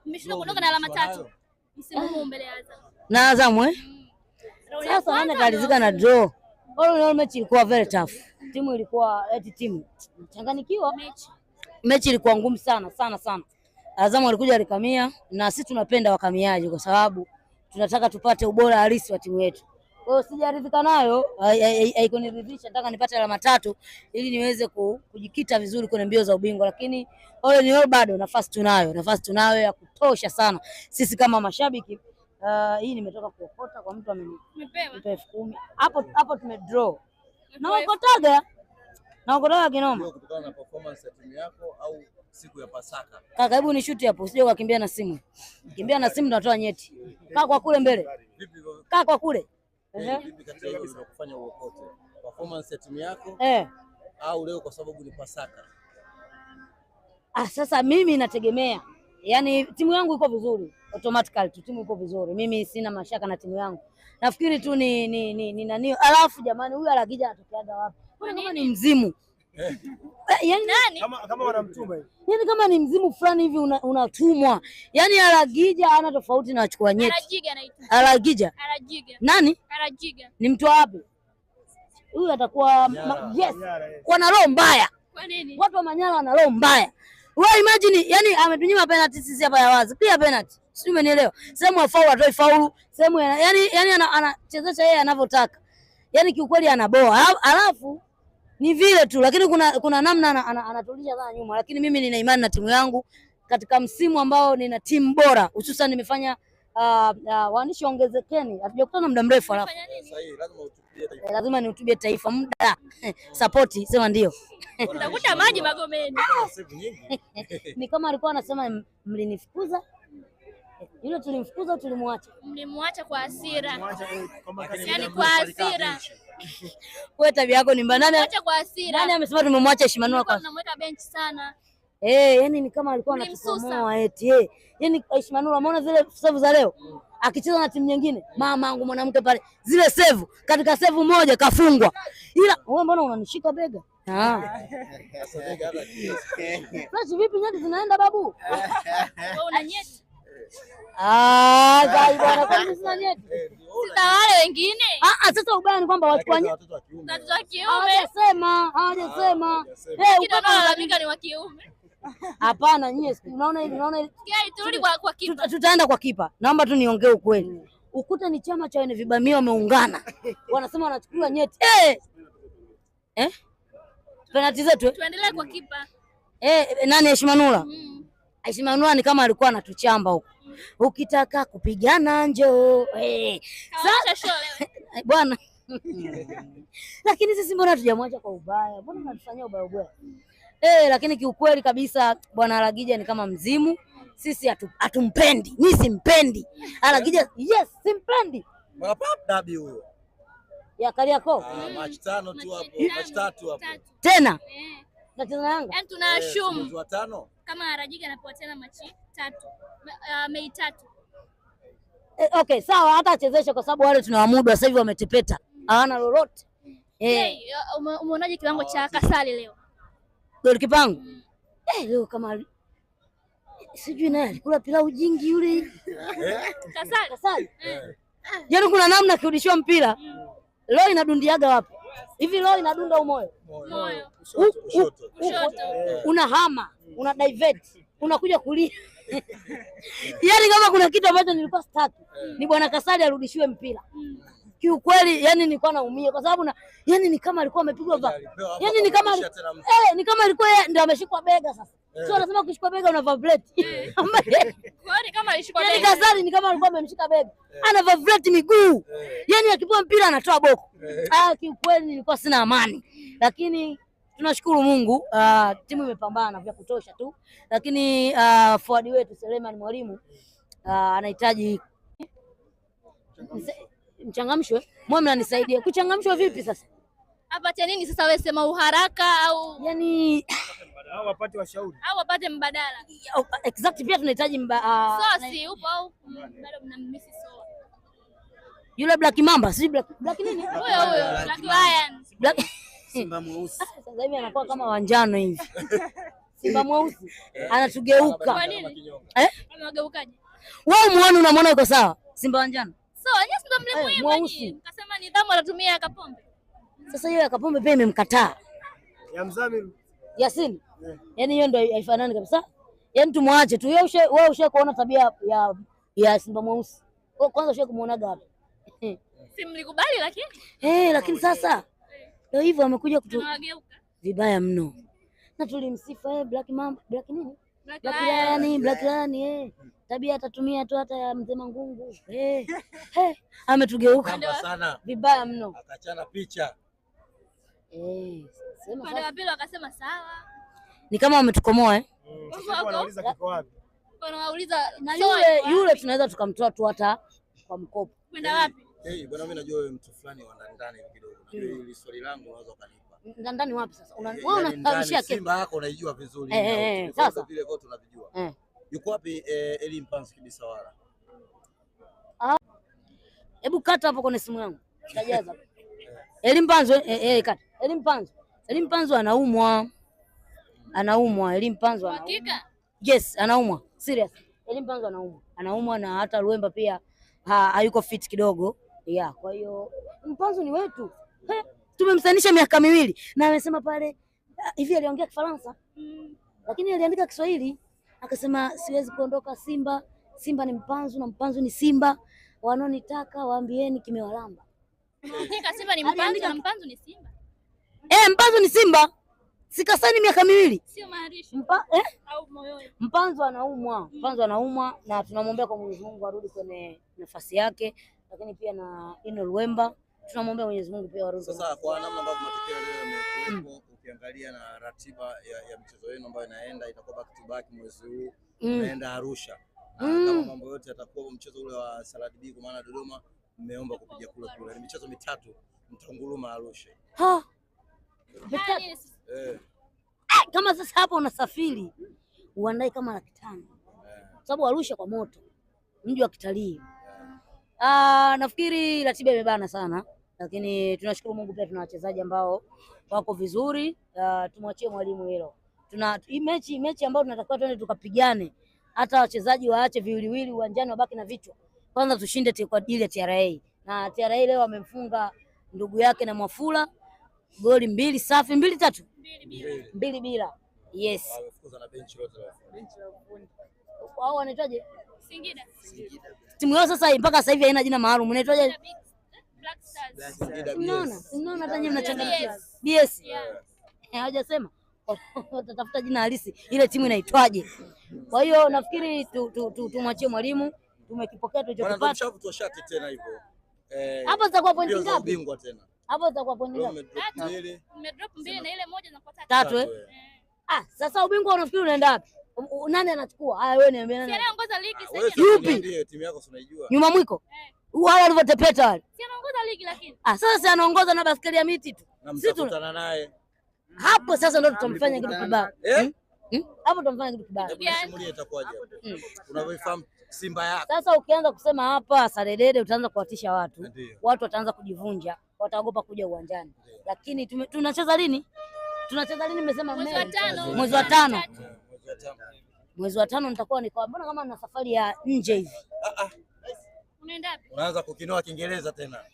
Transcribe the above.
Mmeshinda kuondoka na alama 3 msimu huu mbele ya Azam. Na Azam sasa nani kalizika na draw. All mechi ilikuwa very tough. Timu ilikuwa timu changanikiwa. Mechi ilikuwa ngumu sana. Azam alikuja alikamia na sisi tunapenda wakamiaji kwa sababu tunataka tupate ubora halisi wa timu yetu. Kwa hiyo sijaridhika nayo, haikuniridhisha, nataka nipate alama 3 ili niweze kujikita vizuri kwenye mbio za ubingwa, lakini ole ni bado nafasi tunayo ya kutosha sana. Sisi kama mashabiki hii nimetoka kuokota kwa mtu amenipa 10,000. Hapo tumedraw. Naokotaga kinoma. Kutokana na performance ya timu yako au siku ya Pasaka? Kaka, hebu ni shoot hapo, usije ukakimbia na simu. Kimbia na simu tunatoa nyeti. Kaa kwa kule mbele. Kaa kwa kule. Vipi kati ya hizo kufanya uokote? Performance ya timu yako au leo kwa sababu ni Pasaka? Sasa mimi nategemea. Yaani timu yangu iko vizuri. Automatically timu iko vizuri. Mimi sina mashaka na timu yangu. Nafikiri tu ni nani. Alafu jamani huyu Alagija anatokeaga wapi? Kama ni mzimu. Yaani kama wanamtuma hivi. Yaani kama ni mzimu fulani hivi unatumwa. Yaani Alagija ana tofauti na wachukua nyeti. Alajiga anaitwa. Alajiga. Nani? Alajiga. Ni mtu wapi? Huyu atakuwa yes. Wana roho mbaya. Kwa nini? Watu wa Manyara wana roho mbaya. Wewe imagine, yani ametunyima penalty sisi hapa ya wazi. Pia penalty. Sio, umenielewa? Sehemu ya faulu atoi faulu, sehemu yani anachezesha yeye anavyotaka. Yani kiukweli anaboa. Alafu ni vile tu, lakini kuna namna anatulisha sana nyuma, lakini mimi nina imani na timu yangu katika msimu ambao nina timu bora, hususan nimefanya waandishi ongezekeni. Hatujakutana muda mrefu, alafu lazima nihutubie taifa muda support sema ndio. Utakuta maji Magomeni. Ni kama alikuwa anasema mlinifukuza. Yule tulimfukuza, tulimwacha. Mlimwacha kwa hasira. Yaani kwa hasira. Wewe tabia yako ni mbaya. Mwacha kwa hasira. Nani amesema tumemwacha Shimanula kwa? Tunamweka bench sana. Yani ni kama alikuwa anatukomoa eti. Yani Shimanula umeona zile save za leo? Akicheza na timu nyingine, mama yangu mwanamke pale, zile save katika save moja kafungwa. Ila wewe mbona unanishika bega? Sasa bega hata Sasa vipi nyeti zinaenda babu? Wewe una nyeti? Zai bwana, kwa nini sina nyeti? Sita wale wengine. Sasa ubaya ni kwamba wachukua nyeti. Watoto wa kiume. Hawajasema. Ukitaka ni wa kiume. Hapana, nyie unaona hivi. Turudi kwa kipa. Tutaenda kwa kipa. Naomba tu niongee ukweli. Ukuta ni chama cha wenye vibamio wameungana. Wanasema wanachukua nyeti. Penalty zetu. Tuendelee kwa kipa. Nani Heshmanula? Heshmanula ni kama alikuwa anatuchamba huko. Ukitaka kupigana njoo. Sasa bwana. Lakini sisi mbona tujamwacha kwa ubaya? Mbona mnatufanyia ubaya? Lakini kiukweli kabisa bwana Alagija ni kama mzimu. Sisi hatumpendi. Mimi simpendi. Alagija yes, simpendi. Dabi huyo. Ya Kariakoo. Match 5 tu hapo, match 3 hapo. Tena? Tunacheza Yanga. Yaani tunashumu. Mwezi wa 5. Kama Alajiga anapewa tena mechi 3. Mei 3. Okay, sawa hata achezeshe kwa sababu wale tunawamudu sasa hivi wametepeta. Hawana lolote. Umeonaje kiwango cha Kasali leo? Golikipa wangu. Leo kama sijui naye alikula pilau jingi yule. Kasali. Yaani kuna namna kirudishiwa mpira. Leo inadundiaga wapi? Hivi leo inadunda umoyo. Kushoto. Unahama, una divert, unakuja kulia. Yaani kama kuna kitu ambacho nilikuwa sitaki, ni bwana Kasali arudishiwe mpira. Kiukweli yani nilikuwa naumia kwa sababu yani ni kama alikuwa amepigwa yani ni kama ni kama alikuwa ndio ameshikwa bega sasa. Sio anasema ukishikwa bega una vibrate. Kwani kama alishikwa bega. Yani Kasali ni kama alikuwa amemshika bega. Ana vibrate miguu. Yani akipewa mpira anatoa boko. Kiukweli nilikuwa sina amani. Lakini tunashukuru Mungu, timu imepambana vya kutosha tu. Lakini forward wetu Selemani Mwalimu anahitaji mchangamshwe. Mwe mnanisaidia. Kuchangamshwa vipi sasa? Apate nini sasa wewe sema uharaka au yani au wapate washauri au wapate mbadala? Exactly, pia tunahitaji Sosi upo au bado mnamisi so. Yule Black Mamba, si Black nini? Huyo Black Lion. Simba mweusi. Sasa hivi anakuwa kama wanjano hivi. Simba mweusi anatugeuka. Kwa nini? Anageukaje? Wewe muone, unamwona yuko sawa? Simba wa njano. Sawa, nyasi ndo mlimuimba nyinyi. Mkasema nidhamu anatumia Kapombe. Sasa hiyo ya Kapombe pia imemkataa. Ya Mzamiru. Yasini. Yaani hiyo ndio haifanani kabisa. Yaani tumwache tu. Wewe ushe kuona tabia ya Simba mweusi. Kwanza ushe kumuonaga hapa. Si mlikubali lakini? Lakini sasa ndio hivyo amekuja tunawageuka vibaya mno. Na tulimsifa Black Mamba, Black nini? Black Lion. Tabia atatumia tu hata ya Mzee Mangungu. Ametugeuka sana vibaya mno. Akachana picha. Sema kwa wapili wakasema sawa. Ni kama wametukomoa Sasa wanauliza kiko wapi? Wanauliza na yule tunaweza tukamtoa tu hata kwa mkopo. Kwenda wapi? Bwana mimi najua wewe mtu fulani wa ndani kidogo. Najua hili swali langu unaweza kanipa. Ndani wapi sasa? Wewe unarudishia Simba yako unaijua vizuri. Sasa vile vyote tunavijua. Yuko wapi Eli Mpanzu Kibisawala? Hebu kata hapo kwenye simu yangu. Tajaza. Eli Mpanzu kata. Eli Mpanzu anaumwa. Eli Mpanzu anaumwa. Hakika? Yes, anaumwa. Serious. Eli Mpanzu anaumwa na hata Luemba pia hayuko fit kidogo. Kwa hiyo Mpanzu ni wetu. Tumemsanisha miaka 2 na amesema pale hivi aliongea Kifaransa. Lakini aliandika Kiswahili. Akasema siwezi kuondoka Simba. Simba ni Mpanzu na Mpanzu ni Simba. Wanaonitaka waambieni kimewalamba. Hakika Simba ni Mpanzu na Mpanzu ni Simba. Mpanzu ni Simba. Sikasani miaka 2. Sio maarishi. Au moyoni. Mpanzu anaumwa na tunamwombea kwa Mwenyezi Mungu arudi kwenye nafasi yake, lakini pia na Ino Luemba tunamwombea Mwenyezi Mungu pia arudi. Sasa kwa namna ambavyo matokeo leo yamekuwa, ukiangalia na ratiba ya mchezo wenu ambayo inaenda itakuwa back to back mwezi huu, naenda Arusha. Kama mambo yote yatakuwa mchezo ule wa Salad B kwa maana Dodoma mmeomba kupiga kule. Ni michezo 3 mtanguruma Arusha. Kama sasa hapo unasafiri uandae kama 500,000. Sababu Arusha kwa moto. Mji wa kitalii. Nafikiri ratiba imebana sana, lakini tunashukuru Mungu pia tuna wachezaji ambao wako vizuri. Tumwachie mwalimu hilo. Tuna mechi ambayo tunatakiwa twende tukapigane. Hata wachezaji waache viwiliwili uwanjani wabaki na vichwa. Kwanza tushinde kwa ajili ya TRA. Na TRA leo amemfunga ndugu yake na Mwafula goli 2 safi, 2-3. 2 bila. Yes. Wamefukuza na benchi lote. Wao wanaitwaje? Singida. Timu yao sasa mpaka sasa hivi haina jina maalum. Unaitwaje? Black Stars. Unaona hata nyinyi mnachangamkia. BS. Hawajasema. Watatafuta jina halisi. Ile timu inaitwaje? Kwa hiyo nafikiri tumwachie mwalimu. Tumekipokea tulichokipata. Bwana tushati tena hivyo. Hapo zitakuwa pointi ngapi? Bingwa tena. Hapo zitakuwa pointi ngapi? Mmedrop 2 na ile moja na kwa 3. Sasa ubingwa unafikiri unaenda wapi? Nani anachukua? Wewe niambie nani. Si anaongoza ligi sasa. Yupi? Timu yako unaijua. Nyuma mwiko. Wale walivyotepeta wale. Si anaongoza ligi lakini. Sasa si anaongoza na baskeli ya miti tu. Sisi tunakutana naye. Hapo sasa ndio tutamfanya kitu kibaya. Hapo tutamfanya kitu kibaya. Simulie itakuwaje hapo? Unavyofahamu Simba yako. Sasa ukianza kusema hapa Saredede utaanza kuwatisha watu. Watu wataanza kujivunja, wataogopa kuja uwanjani. Lakini tunacheza lini? Nimesema mwezi wa 5. Mwezi wa 5 nitakuwa niko. Mbona kama na safari ya nje hivi? Unaenda wapi? Unaanza kukinoa Kiingereza tena.